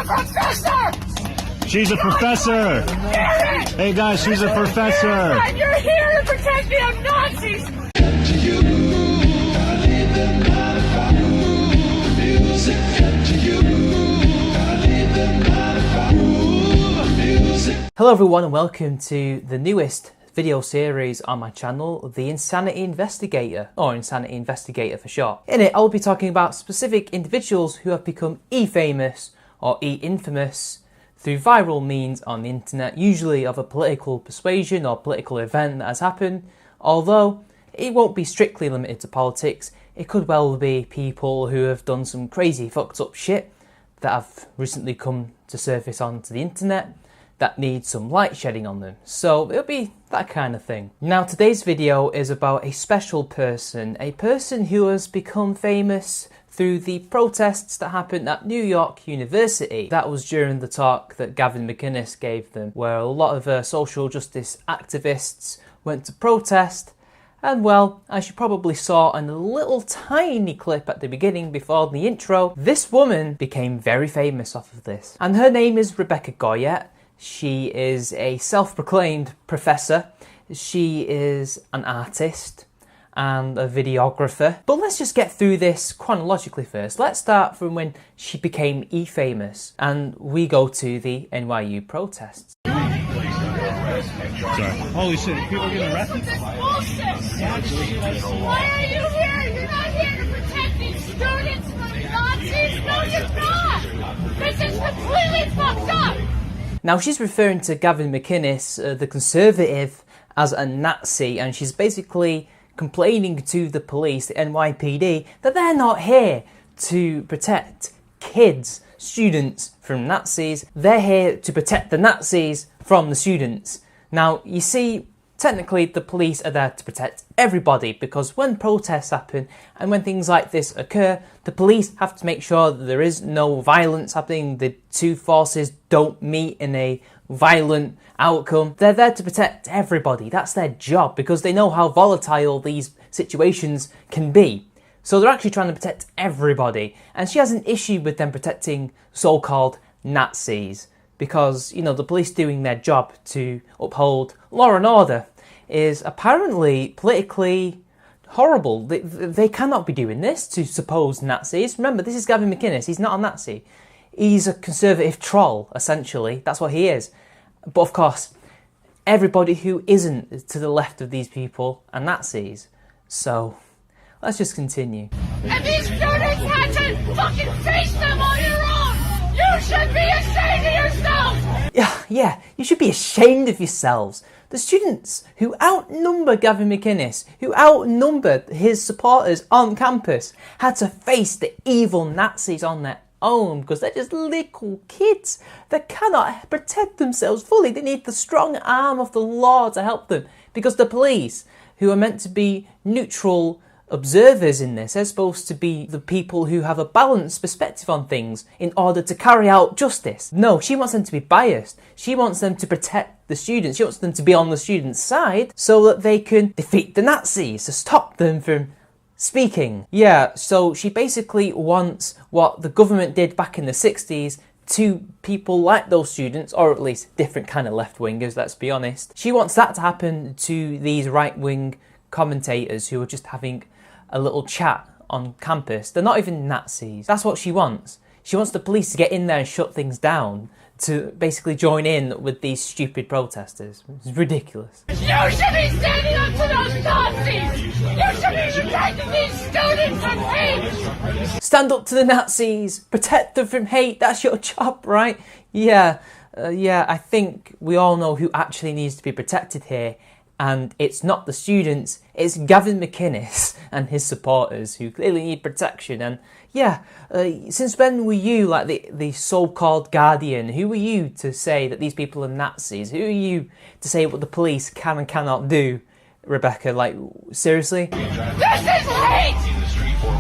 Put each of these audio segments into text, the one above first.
a professor! She's a professor! Hey guys, she's a professor! And you're here to protect the Nazis! Hello everyone and welcome to the newest video series on my channel, The Insanity Investigator, or Insanity Investigator for short. In it, I'll be talking about specific individuals who have become e-famous or e-infamous through viral means on the internet, usually of a political persuasion or political event that has happened, although it won't be strictly limited to politics. It could well be people who have done some crazy fucked up shit that have recently come to surface onto the internet that need some light shedding on them. So it'll be that kind of thing. Now today's video is about a special person, a person who has become famous through the protests that happened at New York University. That was during the talk that Gavin McInnes gave them, where a lot of social justice activists went to protest. And well, as you probably saw in a little tiny clip at the beginning before the intro, this woman became very famous off of this. And her name is Rebecca Goyette. She is a self-proclaimed professor. She is an artist and a videographer. But let's just get through this chronologically first. Let's start from when she became e-famous, and we go to the NYU protests. Sorry. Holy shit, people getting arrested? This is bullshit! Why are you here? You're not here to protect these students from Nazis? No, you're not! This is completely fucked up! Now she's referring to Gavin McInnes, the Conservative, as a Nazi, and she's basically complaining to the police, the NYPD, that they're not here to protect kids, students from Nazis. They're here to protect the Nazis from the students. Now, you see, technically the police are there to protect everybody, because when protests happen and when things like this occur, the police have to make sure that there is no violence happening, the two forces don't meet in a violent outcome. They're there to protect everybody. That's their job, because they know how volatile these situations can be. So they're actually trying to protect everybody. And she has an issue with them protecting so-called Nazis, because, you know, the police doing their job to uphold law and order is apparently politically horrible. They cannot be doing this to supposed Nazis. Remember, this is Gavin McInnes. He's not a Nazi. He's a conservative troll, essentially. That's what he is. But of course, everybody who isn't to the left of these people are Nazis. So, let's just continue. And these students had to fucking face them on your own! You should be ashamed of yourselves! Yeah, you should be ashamed of yourselves. The students who outnumber Gavin McInnes, who outnumbered his supporters on campus, had to face the evil Nazis on their own because they're just little kids that cannot protect themselves fully. They need the strong arm of the law to help them, because the police, who are meant to be neutral observers in this, are supposed to be the people who have a balanced perspective on things in order to carry out justice. No, she wants them to be biased. She wants them to protect the students. She wants them to be on the students' side so that they can defeat the Nazis, to stop them from speaking. Yeah, so she basically wants what the government did back in the 60s to people like those students, or at least different kind of left-wingers, let's be honest. She wants that to happen to these right-wing commentators who are just having a little chat on campus. They're not even Nazis. That's what she wants. She wants the police to get in there and shut things down, to basically join in with these stupid protesters. It's ridiculous. You should be standing up to those Nazis! You should be protecting these students from hate! Stand up to the Nazis! Protect them from hate! That's your job, right? Yeah, I think we all know who actually needs to be protected here. And it's not the students, it's Gavin McInnes and his supporters who clearly need protection. And yeah, since when were you like the so-called guardian? Who were you to say that these people are Nazis? Who are you to say what the police can and cannot do, Rebecca? Like, seriously? This is hate!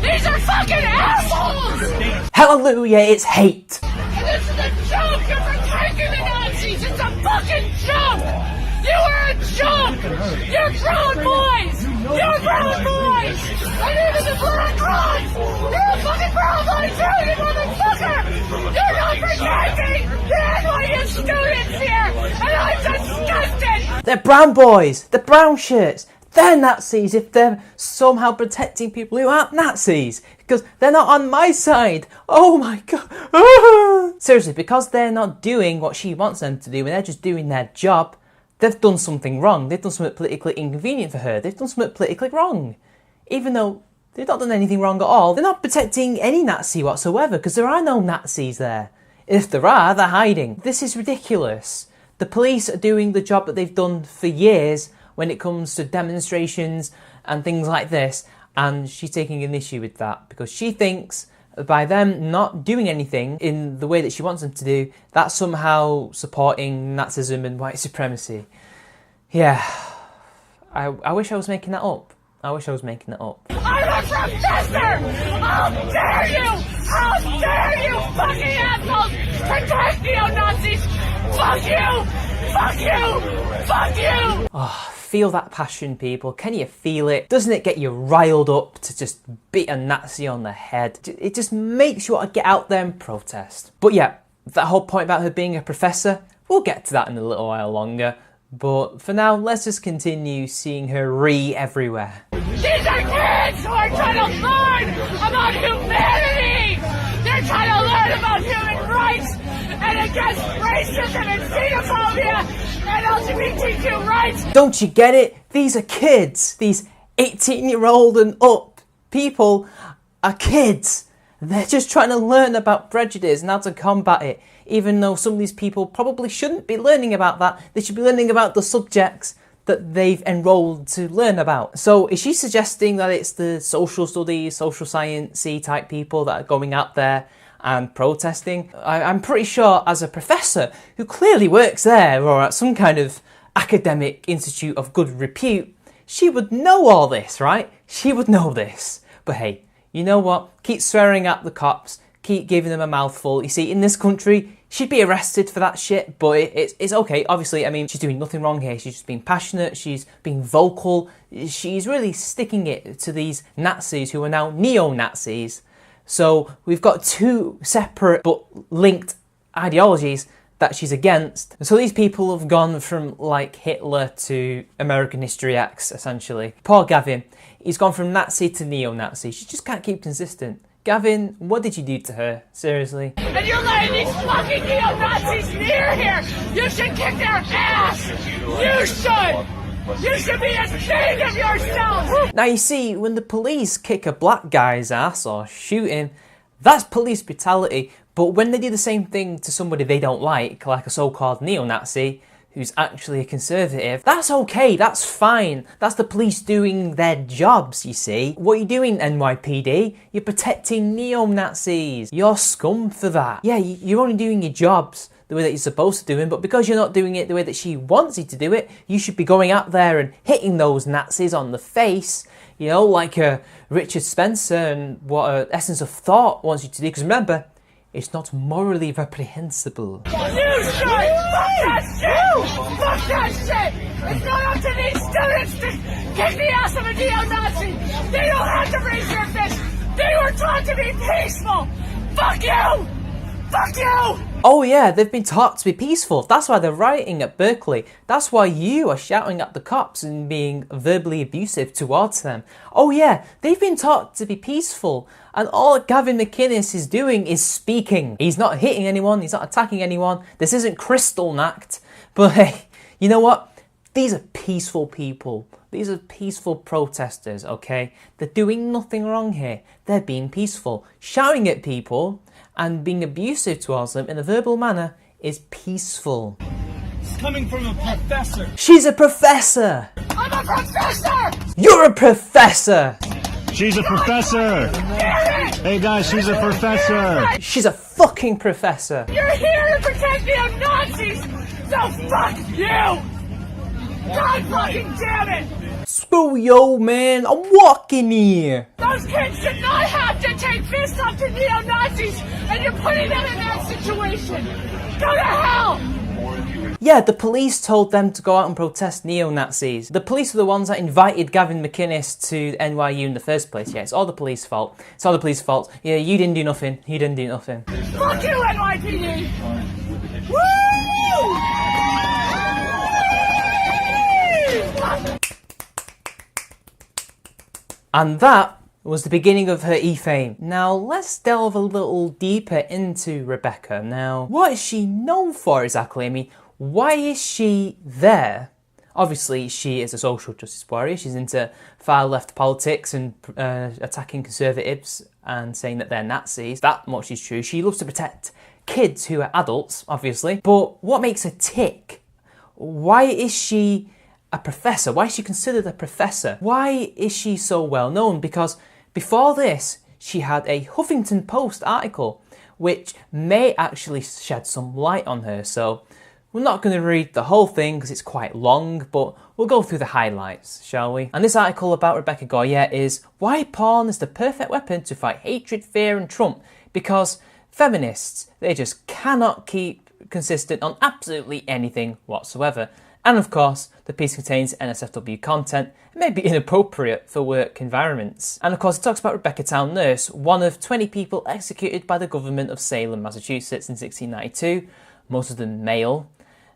These are fucking assholes! Hallelujah, it's hate! And this is a joke! You're protecting the Nazis! It's a fucking joke! You are a joke! You're brown boys! You're brown boys! And even the brown boys! You're a fucking brown boy too, you motherfucker! You're not protecting students here, and I'm disgusted! They're brown boys, the brown shirts. They're Nazis if they're somehow protecting people who aren't Nazis. Because they're not on my side. Oh my god. Seriously, because they're not doing what she wants them to do and they're just doing their job, they've done something wrong. They've done something politically inconvenient for her. They've done something politically wrong. Even though they've not done anything wrong at all. They're not protecting any Nazi whatsoever because there are no Nazis there. If there are, they're hiding. This is ridiculous. The police are doing the job that they've done for years when it comes to demonstrations and things like this, and she's taking an issue with that because she thinks by them not doing anything in the way that she wants them to do, that's somehow supporting Nazism and white supremacy. Yeah, I wish I was making that up. I wish I was making that up. I'm a professor! How dare you! How dare you, fucking assholes! Protect neo-Nazis! Fuck you! Fuck you! Fuck you! Oh, feel that passion, people. Can you feel it? Doesn't it get you riled up to just beat a Nazi on the head? It just makes you want to get out there and protest. But yeah, that whole point about her being a professor, we'll get to that in a little while longer. But for now, let's just continue seeing her everywhere. These are kids who are trying to learn about humanity! They're trying to learn about human rights and against racism and xenophobia and LGBTQ rights! Don't you get it? These are kids. These 18-year-old and up people are kids. They're just trying to learn about prejudice and how to combat it. Even though some of these people probably shouldn't be learning about that, they should be learning about the subjects that they've enrolled to learn about. So is she suggesting that it's the social studies, social science-y type people that are going out there and protesting? I'm pretty sure as a professor who clearly works there or at some kind of academic institute of good repute, she would know all this, right? She would know this. But hey, you know what? Keep swearing at the cops, keep giving them a mouthful. You see, in this country, she'd be arrested for that shit, but it's okay. Obviously, I mean, she's doing nothing wrong here. She's just being passionate. She's being vocal. She's really sticking it to these Nazis who are now neo-Nazis. So we've got two separate but linked ideologies that she's against. So these people have gone from like Hitler to American History X, essentially. Poor Gavin. He's gone from Nazi to neo-Nazi. She just can't keep consistent. Gavin, what did you do to her? Seriously? And you're letting these fucking neo-Nazis near here! You should kick their ass! You should! You should be ashamed of yourself! Now you see, when the police kick a black guy's ass or shoot him, that's police brutality. But when they do the same thing to somebody they don't like a so-called neo-Nazi, who's actually a conservative, that's okay, that's fine. That's the police doing their jobs, you see. What are you doing, NYPD? You're protecting neo-Nazis. You're scum for that. Yeah, you're only doing your jobs the way that you're supposed to do them, but because you're not doing it the way that she wants you to do it, you should be going out there and hitting those Nazis on the face, you know, like Richard Spencer and what Essence of Thought wants you to do, because remember, it's not morally reprehensible. You should! Fuck that shit! Fuck that shit! It's not up to these students to kick the ass of a neo-Nazi! They don't have to raise their fist! They were taught to be peaceful! Fuck you! Fuck you! Oh yeah, they've been taught to be peaceful. That's why they're rioting at Berkeley. That's why you are shouting at the cops and being verbally abusive towards them. Oh yeah, they've been taught to be peaceful. And all Gavin McInnes is doing is speaking. He's not hitting anyone, he's not attacking anyone. This isn't Kristallnacht. But hey, you know what? These are peaceful people. These are peaceful protesters, okay? They're doing nothing wrong here. They're being peaceful. Shouting at people and being abusive towards them in a verbal manner is peaceful. It's coming from a professor. She's a professor! I'm a professor! You're a professor! She's a professor! Hey guys, she's a professor! She's a fucking professor! You're here to protect neo-Nazis! So fuck you! God fucking damn it! Screw yo, man, I'm walking here! Those kids should not have to take fists up to neo-Nazis, and you're putting them in that situation! Go to hell! Yeah, the police told them to go out and protest neo-Nazis. The police are the ones that invited Gavin McInnes to NYU in the first place. Yeah, it's all the police's fault. It's all the police's fault. Yeah, you didn't do nothing. You didn't do nothing. Fuck you, NYPD! Woo! And that was the beginning of her e-fame. Now let's delve a little deeper into Rebecca. Now, what is she known for exactly? I mean, why is she there? Obviously, she is a social justice warrior. She's into far left politics and attacking conservatives and saying that they're Nazis. That much is true. She loves to protect kids who are adults, obviously. But what makes her tick? Why is she a professor? Why is she considered a professor? Why is she so well known? Because before this, she had a Huffington Post article, which may actually shed some light on her. So we're not going to read the whole thing because it's quite long, but we'll go through the highlights, shall we? And this article about Rebecca Goyette is why porn is the perfect weapon to fight hatred, fear and Trump. Because feminists, they just cannot keep consistent on absolutely anything whatsoever. And of course, the piece contains NSFW content and may be inappropriate for work environments. And of course, it talks about Rebecca Town Nurse, one of 20 people executed by the government of Salem, Massachusetts in 1692, most of them male,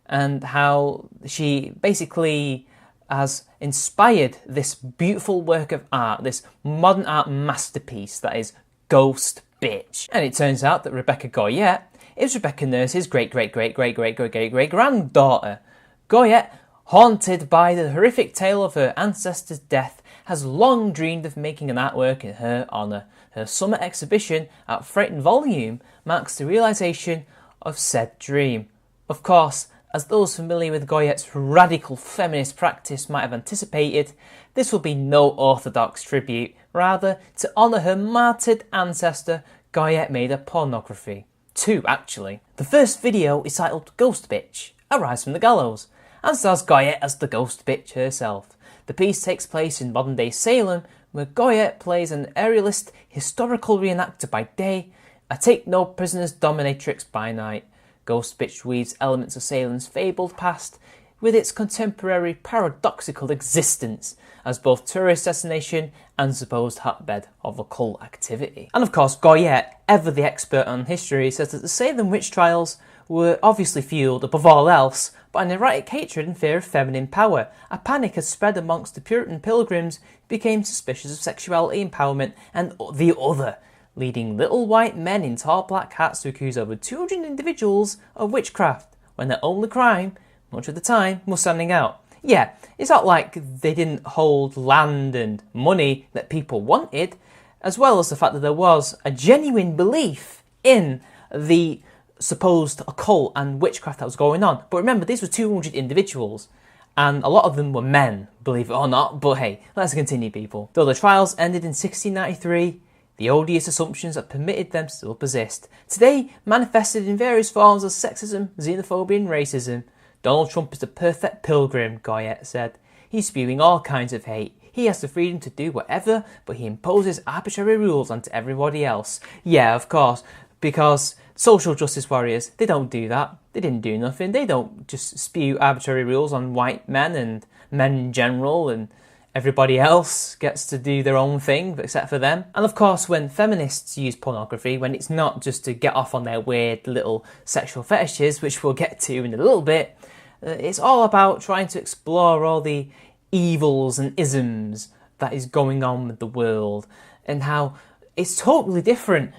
and how she basically has inspired this beautiful work of art, this modern art masterpiece that is Ghost Bitch. And it turns out that Rebecca Goyette is Rebecca Nurse's great-great-great-great-great-great-great-granddaughter. Goyette, haunted by the horrific tale of her ancestor's death, has long dreamed of making an artwork in her honour. Her summer exhibition at Freight and Volume marks the realisation of said dream. Of course, as those familiar with Goyette's radical feminist practice might have anticipated, this will be no orthodox tribute. Rather, to honour her martyred ancestor, Goyette made a pornography. 2, actually. The first video is titled Ghost Bitch, A Rise from the Gallows, and stars Goyette as the Ghost Bitch herself. The piece takes place in modern-day Salem, where Goyette plays an aerialist historical reenactor by day, a take-no-prisoners dominatrix by night. Ghost Bitch weaves elements of Salem's fabled past with its contemporary paradoxical existence as both tourist destination and supposed hotbed of occult activity. And of course, Goyette, ever the expert on history, says that the Salem witch trials were obviously fueled, above all else, by an erratic hatred and fear of feminine power. A panic had spread amongst the Puritan pilgrims who became suspicious of sexuality, empowerment, and the other, leading little white men in tall black hats to accuse over 200 individuals of witchcraft, when their only crime, much of the time, was standing out. Yeah, it's not like they didn't hold land and money that people wanted, as well as the fact that there was a genuine belief in the supposed occult and witchcraft that was going on. But remember, these were 200 individuals, and a lot of them were men, believe it or not. But hey, let's continue, people. Though the trials ended in 1693, the odious assumptions that permitted them still persist, today manifested in various forms of sexism, xenophobia and racism. Donald Trump is the perfect pilgrim, Goyette said. He's spewing all kinds of hate. He has the freedom to do whatever, but he imposes arbitrary rules onto everybody else. Yeah, of course, because social justice warriors, they don't do that. They didn't do nothing. They don't just spew arbitrary rules on white men and men in general, and everybody else gets to do their own thing except for them. And of course, when feminists use pornography, when it's not just to get off on their weird little sexual fetishes, which we'll get to in a little bit, it's all about trying to explore all the evils and isms that is going on with the world, and how it's totally different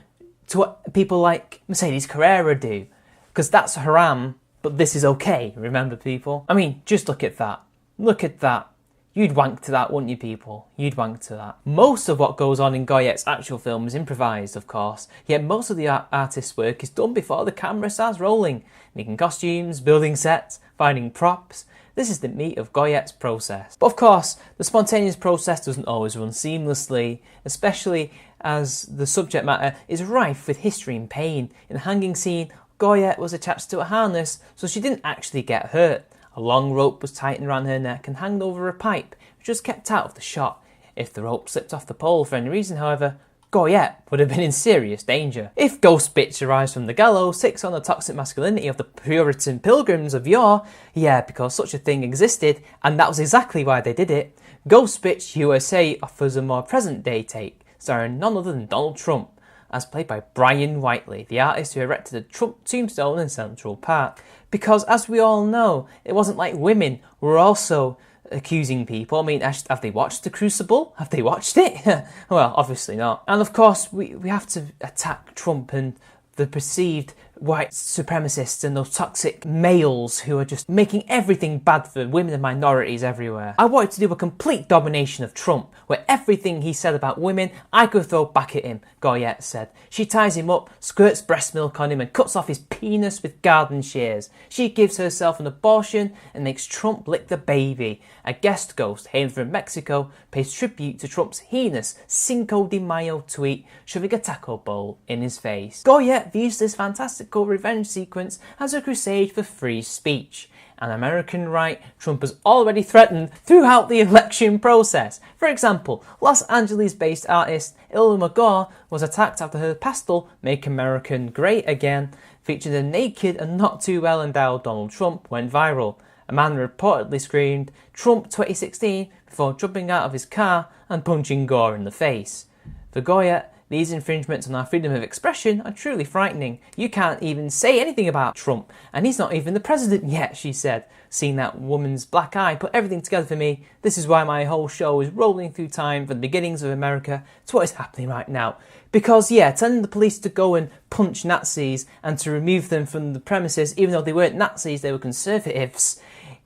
to what people like Mercedes Carrera do, because that's haram, but this is okay. Remember, people? I mean, just look at that. Look at that. You'd wank to that, wouldn't you, people? You'd wank to that. Most of what goes on in Goyette's actual film is improvised, of course, yet most of the artist's work is done before the camera starts rolling, making costumes, building sets, finding props. This is the meat of Goyette's process. But of course, the spontaneous process doesn't always run seamlessly, especially as the subject matter is rife with history and pain. In the hanging scene, Goyette was attached to a harness, so she didn't actually get hurt. A long rope was tightened around her neck and hung over a pipe, which was kept out of the shot. If the rope slipped off the pole for any reason, however, Goyette would have been in serious danger. If Ghost Bitch arrives from the gallows, takes on the toxic masculinity of the Puritan pilgrims of yore, yeah, because such a thing existed, and that was exactly why they did it, Ghost Bitch USA offers a more present-day take, starring none other than Donald Trump, as played by Brian Whiteley, the artist who erected a Trump tombstone in Central Park. Because, as we all know, it wasn't like women were also accusing people. I mean, have they watched The Crucible? Have they watched it? Well, obviously not. And of course, we have to attack Trump and the perceived white supremacists and those toxic males who are just making everything bad for women and minorities everywhere. I wanted to do a complete domination of Trump, where everything he said about women, I could throw back at him, Goyette said. She ties him up, squirts breast milk on him and cuts off his penis with garden shears. She gives herself an abortion and makes Trump lick the baby. A guest ghost hailing from Mexico pays tribute to Trump's heinous Cinco de Mayo tweet, shoving a taco bowl in his face. Goyette views this fantastical revenge sequence as a crusade for free speech. An American right Trump has already threatened throughout the election process. For example, Los Angeles-based artist Ilma Gore was attacked after her pastel Make America Great Again, featuring a naked and not too well endowed Donald Trump, went viral. A man reportedly screamed "Trump 2016" before jumping out of his car and punching Gore in the face. For Goyette, these infringements on our freedom of expression are truly frightening. You can't even say anything about Trump, and he's not even the president yet, she said. Seeing that woman's black eye put everything together for me. This is why my whole show is rolling through time from the beginnings of America to what is happening right now. Because, yeah, telling the police to go and punch Nazis and to remove them from the premises, even though they weren't Nazis, they were conservatives,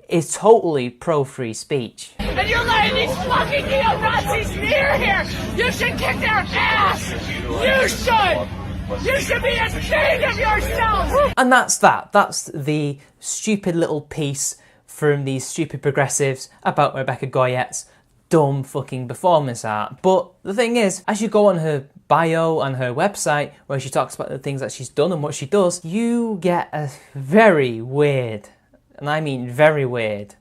is totally pro-free speech. And you're letting these fucking neo-Nazis near here! You should kick their ass! You should! You should be ashamed of yourself! And that's that. That's the stupid little piece from these stupid progressives about Rebecca Goyette's dumb fucking performance art. But the thing is, as you go on her bio and her website, where she talks about the things that she's done and what she does, you get a very weird, and I mean very weird,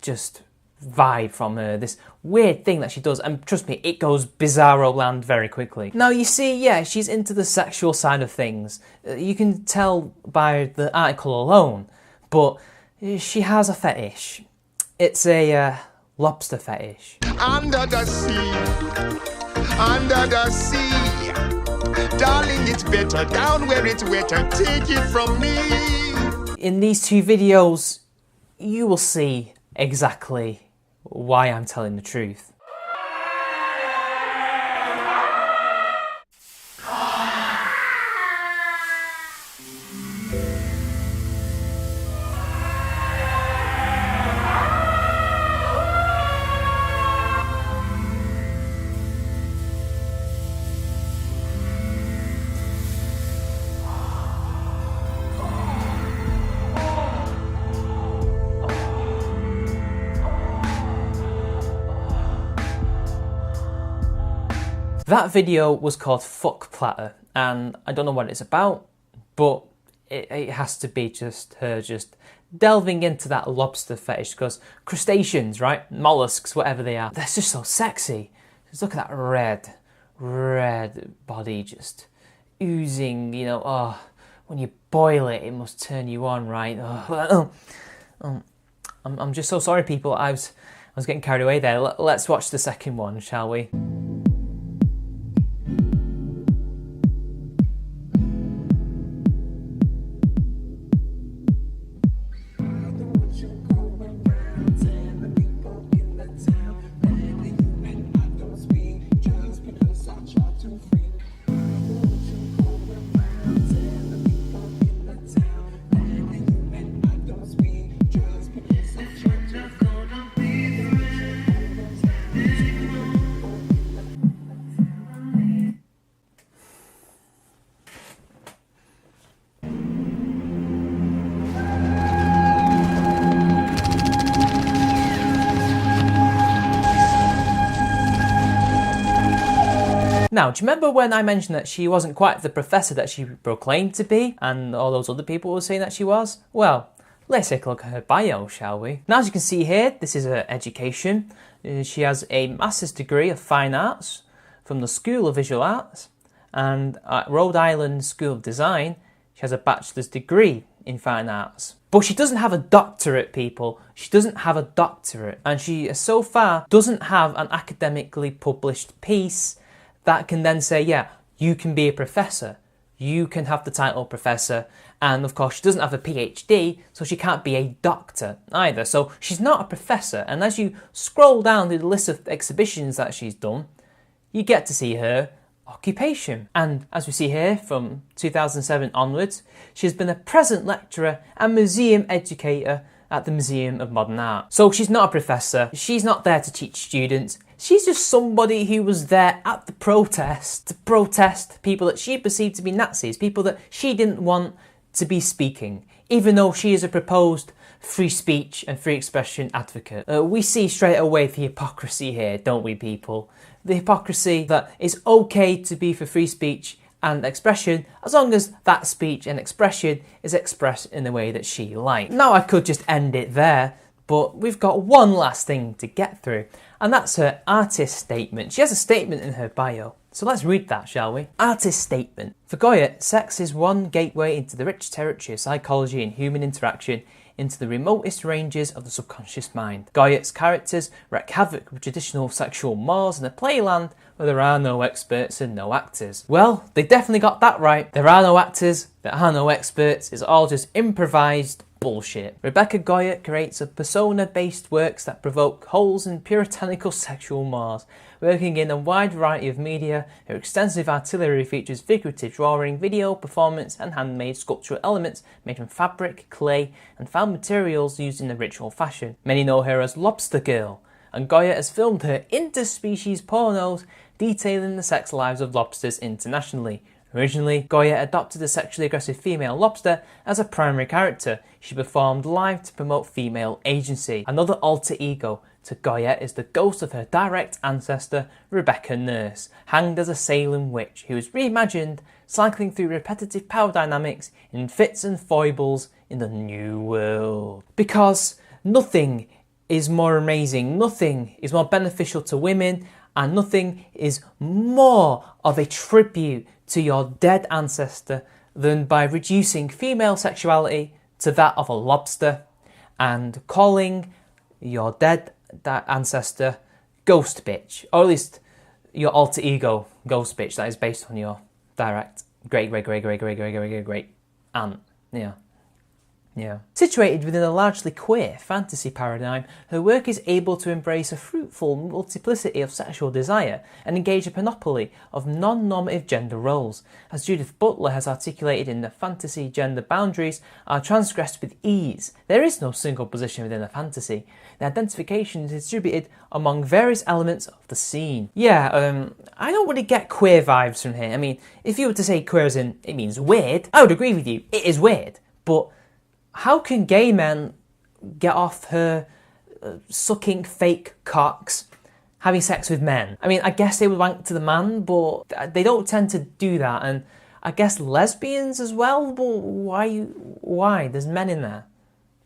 just vibe from her, this weird thing that she does, and trust me, it goes bizarro land very quickly. Now you see, yeah, she's into the sexual side of things. You can tell by the article alone, but she has a fetish. It's a lobster fetish. Under the sea, darling, it's better down where it's wetter, take it from me. In these two videos, you will see exactly why I'm telling the truth. That video was called Fuck Platter, and I don't know what it's about, but it has to be just her just delving into that lobster fetish, because crustaceans, right, mollusks, whatever they are, they're just so sexy. Just look at that red body just oozing, you know, oh, when you boil it, it must turn you on, right? I'm just so sorry, people, I was getting carried away there. Let's watch the second one, shall we? Now, do you remember when I mentioned that she wasn't quite the professor that she proclaimed to be, and all those other people were saying that she was? Well, let's take a look at her bio, shall we? Now, as you can see here, this is her education. She has a master's degree of fine arts from the School of Visual Arts, and at Rhode Island School of Design, she has a bachelor's degree in fine arts. But she doesn't have a doctorate, people. She doesn't have a doctorate, and she, so far, doesn't have an academically published piece that can then say, yeah, you can be a professor. You can have the title professor And of course, she doesn't have a PhD, so she can't be a doctor either. So she's not a professor. And as you scroll down through the list of exhibitions that she's done, you get to see her occupation. And as we see here, from 2007 onwards, she's been a present lecturer and museum educator at the Museum of Modern Art. So she's not a professor, she's not there to teach students, she's just somebody who was there at the protest to protest people that she perceived to be Nazis, people that she didn't want to be speaking, even though she is a proposed free speech and free expression advocate. We see straight away the hypocrisy here, don't we, people? The hypocrisy that it's okay to be for free speech and expression as long as that speech and expression is expressed in the way that she likes. Now I could just end it there, but we've got one last thing to get through, and that's her artist statement. She has a statement in her bio, so let's read that, shall we? Artist statement. For Goyette, sex is one gateway into the rich territory of psychology and human interaction, into the remotest ranges of the subconscious mind. Goyette's characters wreak havoc with traditional sexual mores in a playland where there are no experts and no actors. Well, they definitely got that right. There are no actors, there are no experts, it's all just improvised bullshit. Rebecca Goyette creates a persona-based works that provoke holes in puritanical sexual mores. Working in a wide variety of media, her extensive artillery features figurative drawing, video, performance and handmade sculptural elements made from fabric, clay and found materials used in a ritual fashion. Many know her as Lobster Girl, and Goyette has filmed her interspecies pornos detailing the sex lives of lobsters internationally. Originally, Goyette adopted a sexually aggressive female lobster as a primary character. She performed live to promote female agency. Another alter ego to Goyette is the ghost of her direct ancestor, Rebecca Nurse, hanged as a Salem witch who was reimagined, cycling through repetitive power dynamics in fits and foibles in the new world. Because nothing is more amazing, nothing is more beneficial to women, and nothing is more of a tribute to your dead ancestor than by reducing female sexuality to that of a lobster and calling your dead ancestor ghost bitch, or at least your alter ego ghost bitch that is based on your direct great aunt. Yeah. Situated within a largely queer fantasy paradigm, her work is able to embrace a fruitful multiplicity of sexual desire and engage a panoply of non-normative gender roles. As Judith Butler has articulated in the fantasy, gender boundaries are transgressed with ease. There is no single position within a fantasy. The identification is distributed among various elements of the scene. Yeah, I don't really get queer vibes from here. I mean, if you were to say queer as in it means weird, I would agree with you. It is weird, but how can gay men get off her sucking fake cocks, having sex with men? I mean, I guess they would wank to the man, but they don't tend to do that. And I guess lesbians as well, but why? There's men in there.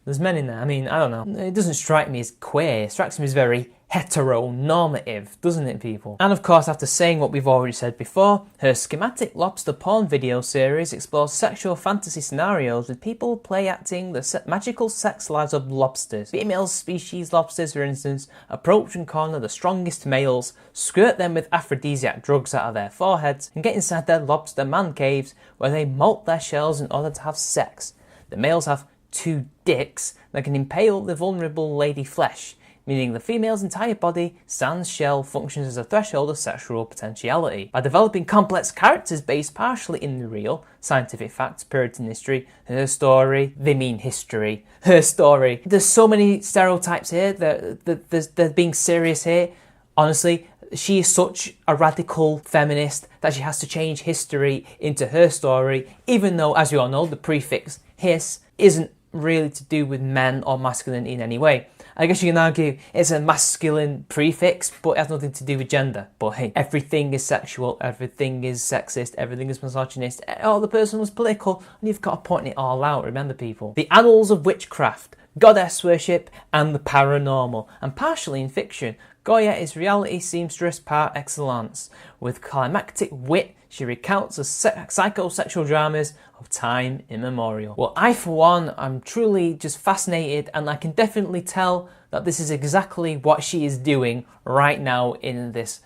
I mean, I don't know. It doesn't strike me as queer. It strikes me as very heteronormative, doesn't it, people? And of course, after saying what we've already said before, her schematic lobster porn video series explores sexual fantasy scenarios with people play acting the magical sex lives of lobsters. Female species lobsters, for instance, approach and corner the strongest males, skirt them with aphrodisiac drugs out of their foreheads, and get inside their lobster man caves where they molt their shells in order to have sex. The males have 2 dicks that can impale the vulnerable lady flesh, meaning the female's entire body, sans shell, functions as a threshold of sexual potentiality. By developing complex characters based partially in the real, scientific facts, Puritan history, her story, they mean history, her story. There's so many stereotypes here, they're being serious here. Honestly, she is such a radical feminist that she has to change history into her story, even though, as you all know, the prefix his isn't really to do with men or masculinity in any way. I guess you can argue it's a masculine prefix, but it has nothing to do with gender. But hey, everything is sexual, everything is sexist, everything is misogynist. Oh, the person was political, and you've got to point it all out, remember, people. The annals of witchcraft, goddess worship, and the paranormal, and partially in fiction. Goyette is reality seamstress par excellence. With climactic wit, she recounts the psychosexual dramas of time immemorial. Well, I for one, I'm truly just fascinated, and I can definitely tell that this is exactly what she is doing right now in this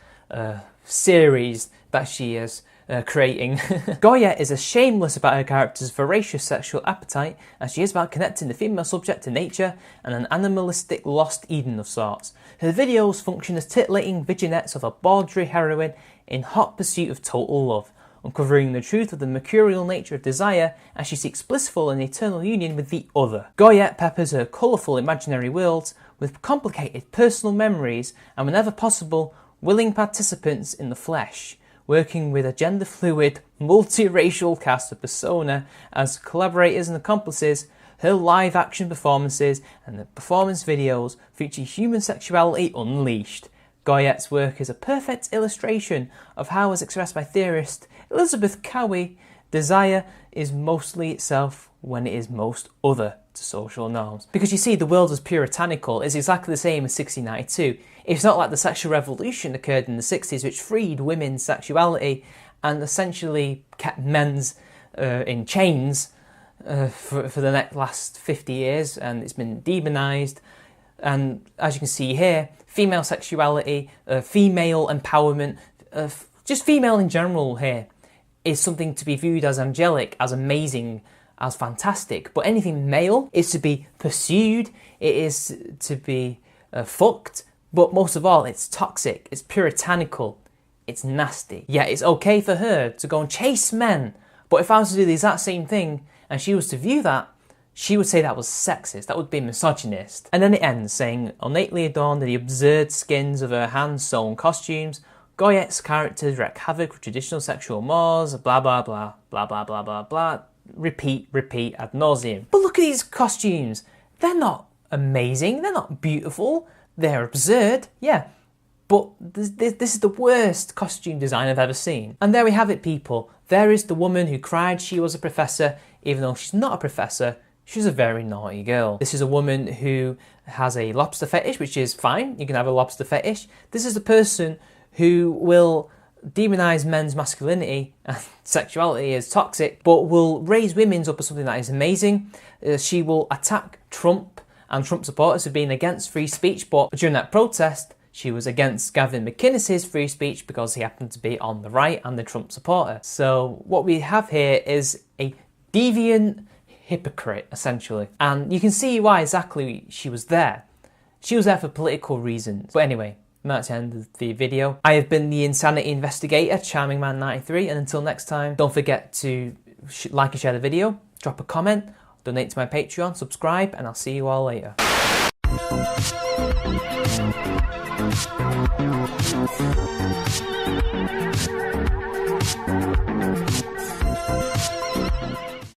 series that she has creating. Goyette is as shameless about her character's voracious sexual appetite as she is about connecting the female subject to nature and an animalistic lost Eden of sorts. Her videos function as titillating vignettes of a bawdry heroine in hot pursuit of total love, uncovering the truth of the mercurial nature of desire as she seeks blissful and eternal union with the other. Goyette peppers her colourful imaginary worlds with complicated personal memories and, whenever possible, willing participants in the flesh, working with a gender-fluid, multiracial cast of persona as collaborators and accomplices. Her live-action performances and the performance videos feature human sexuality unleashed. Goyette's work is a perfect illustration of how, as expressed by theorist Elizabeth Cowie, desire is mostly itself when it is most other to social norms. Because you see, the world as puritanical is exactly the same as 1692. It's not like the sexual revolution occurred in the 60s, which freed women's sexuality and essentially kept men's in chains for the last 50 years, and it's been demonised. And as you can see here, female sexuality, female empowerment, just female in general here, is something to be viewed as angelic, as amazing, as fantastic. But anything male is to be pursued, it is to be fucked, but most of all, it's toxic, it's puritanical, it's nasty. Yeah, it's okay for her to go and chase men, but if I was to do the exact same thing and she was to view that, she would say that was sexist, that would be misogynist. And then it ends saying, ornately adorned in the absurd skins of her hand-sewn costumes, Goyette's characters wreak havoc with traditional sexual mores, blah blah blah, blah blah blah blah blah, repeat ad nauseum. But look at these costumes, they're not amazing, they're not beautiful, they're absurd, yeah. But this is the worst costume design I've ever seen. And there we have it, people. There is the woman who cried she was a professor, even though she's not a professor. She's a very naughty girl. This is a woman who has a lobster fetish, which is fine. You can have a lobster fetish. This is the person who will demonise men's masculinity and sexuality as toxic, but will raise women's up as something that is amazing. She will attack Trump and Trump supporters for being against free speech, but during that protest, she was against Gavin McInnes's free speech because he happened to be on the right and the Trump supporter. So what we have here is a deviant hypocrite, essentially. And you can see why exactly she was there. She was there for political reasons. But anyway, that's the end of the video. I have been the Insanity Investigator, Charming Man 93, and until next time, don't forget to like and share the video, drop a comment, donate to my Patreon, subscribe, and I'll see you all later.